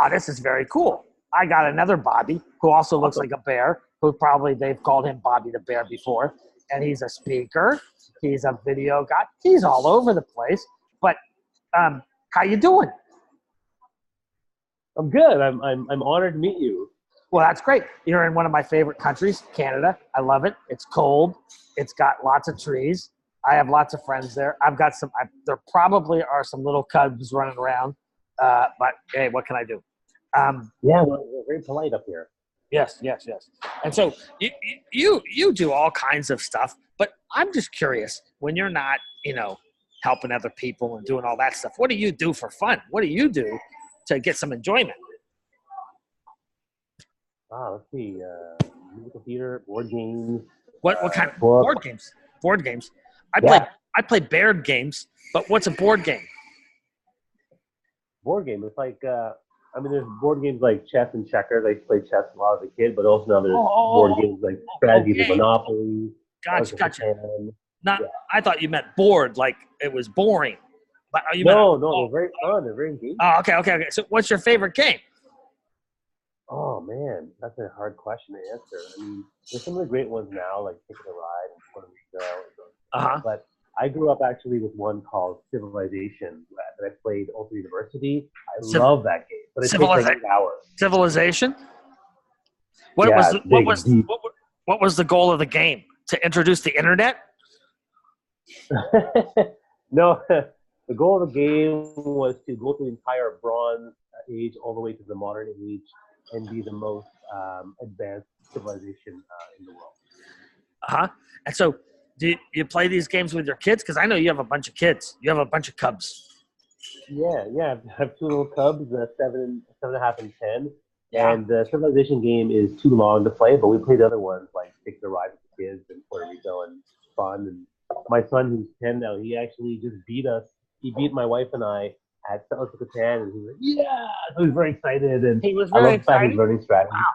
oh, this is very cool. I got another Bobby who also looks like a bear, who probably they've called him Bobby the Bear before. And he's a speaker. He's a video guy. He's all over the place. But how you doing? I'm good. I'm honored to meet you. Well, that's great. You're in one of my favorite countries, Canada. I love it. It's cold. It's got lots of trees. I have lots of friends there. I've got some. There probably are some little cubs running around. But hey, what can I do? Yeah, we're very polite up here. Yes. And so you do all kinds of stuff, but I'm just curious, when you're not, helping other people and doing all that stuff, what do you do for fun? What do you do to get some enjoyment? Let's see. Musical theater, board games. What kind of book. board games? Board games. I play Baird games, but what's a board game? Board game. It's like there's board games like chess and checkers. I used to play chess a lot as a kid, but also now there's board games like strategy, like Monopoly. Gotcha. I thought you meant bored, like it was boring. But no, they're very fun. They're very engaging. Oh, okay. So what's your favorite game? Oh man, that's a hard question to answer. I mean, there's some of the great ones now, like Taking a Ride and Puerto Rico. But I grew up actually with one called Civilization that I played all through university. I love that game, but it takes like 8 hours. Civilization. What was the goal of the game? To introduce the internet? No, the goal of the game was to go through the entire Bronze Age all the way to the modern age and be the most advanced civilization in the world. And so, do you play these games with your kids? Because I know you have a bunch of kids. You have a bunch of cubs. Yeah. I have two little cubs, 7 and a half, and 10. Yeah. And the civilization game is too long to play, but we play the other ones like Take the Ride with the kids and Puerto Rico and fun. And my son, who's 10 now, he actually just beat us. He beat my wife and I at Settlers of Catan, and he was like, "Yeah!" So he was very excited, and he was very excited. He's learning strategy. Wow!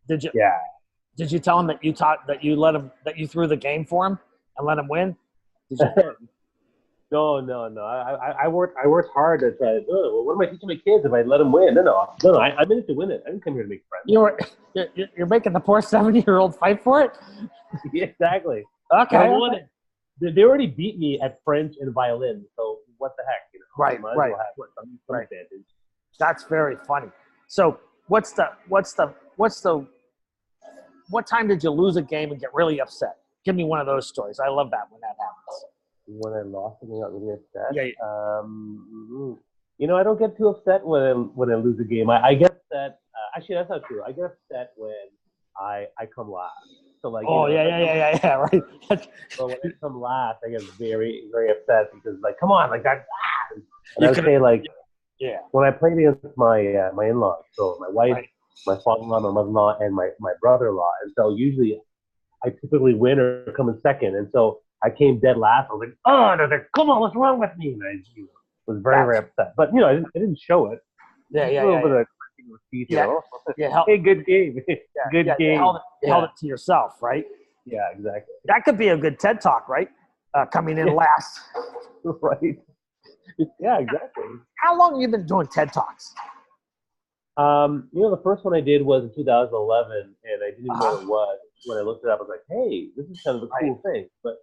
Did you? Yeah. Did you tell him that you threw the game for him and let him win? Did you? No. I worked hard at try. What am I teaching my kids if I let them win? No. I'm in it to win it. I didn't come here to make friends. You're making the poor 70-year-old fight for it. Yeah, exactly. Okay. I won it. They already beat me at French and violin, so what the heck? Right. Advantage. That's very funny. So what time did you lose a game and get really upset? Give me one of those stories. I love that when that happens. When I lost and I got really upset. Yeah. I don't get too upset when I lose a game. I get upset. Actually, that's not true. I get upset when I come last. So like. Oh yeah, right. So when I come last, I get very, very upset because like, come on, like that. And I would say like, when I played against my in-laws, so my wife, my father-in-law, my mother-in-law, and my brother-in-law, and so usually I typically win or come in second, and so I came dead last. I was like, oh, and they're like, come on, what's wrong with me? And I was very, very upset. But I didn't show it. Yeah. Hey, good game. Good game. You held it to yourself, right? Yeah, exactly. That could be a good TED Talk, right? Coming in last. Right. Yeah, exactly. How long have you been doing TED Talks? The first one I did was in 2011, and I didn't know what it was. When I looked it up, I was like, "Hey, this is kind of a cool thing." But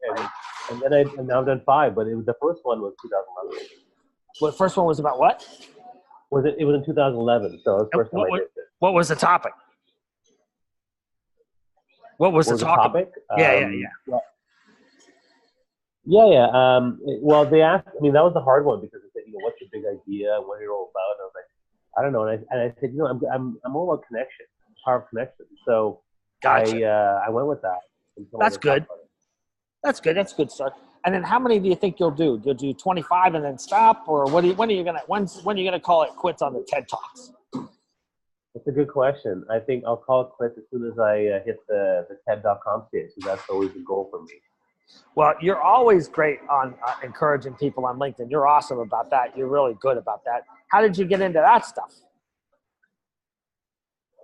and then now I've done 5, but the first one was 2011. Well, the first one was about what? It was in 2011, so it was the first time I did it. What was the topic? What was the topic? Yeah. Well, they asked. I mean, that was the hard one because they said, "What's your big idea? What are you all about?" And I was like, "I don't know." And I said, I'm all about connection, power of connection." So gotcha. I went with that. That's good. That's good. That's good start. And then how many do you think you'll do? You'll do 25 and then stop, or when are you gonna call it quits on the TED Talks? That's a good question. I think I'll call it quits as soon as I hit the TED.com stage, because that's always the goal for me. Well, you're always great on encouraging people on LinkedIn. You're awesome about that. You're really good about that. How did you get into that stuff?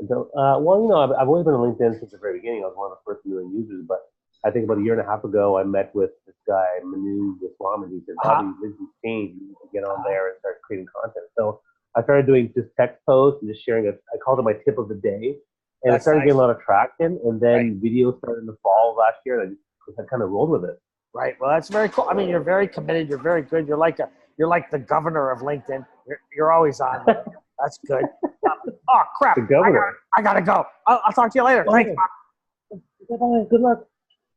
So, I've always been on LinkedIn since the very beginning. I was one of the first million users, but I think about a year and a half ago, I met with this guy, Manu Goswami. He said, Bobby, this is change. You need to get on there and start creating content. So I started doing just text posts and just sharing I called it my tip of the day. And That's it started nice. getting a lot of traction. And then videos started in the fall of last year. And I kind of rolled with it. Right. Well, that's very cool. I mean, you're very committed. You're very good. You're like the governor of LinkedIn. You're always on there. That's good. Oh crap! The governor. I gotta go. I'll talk to you later. Thanks. Bye. Good luck.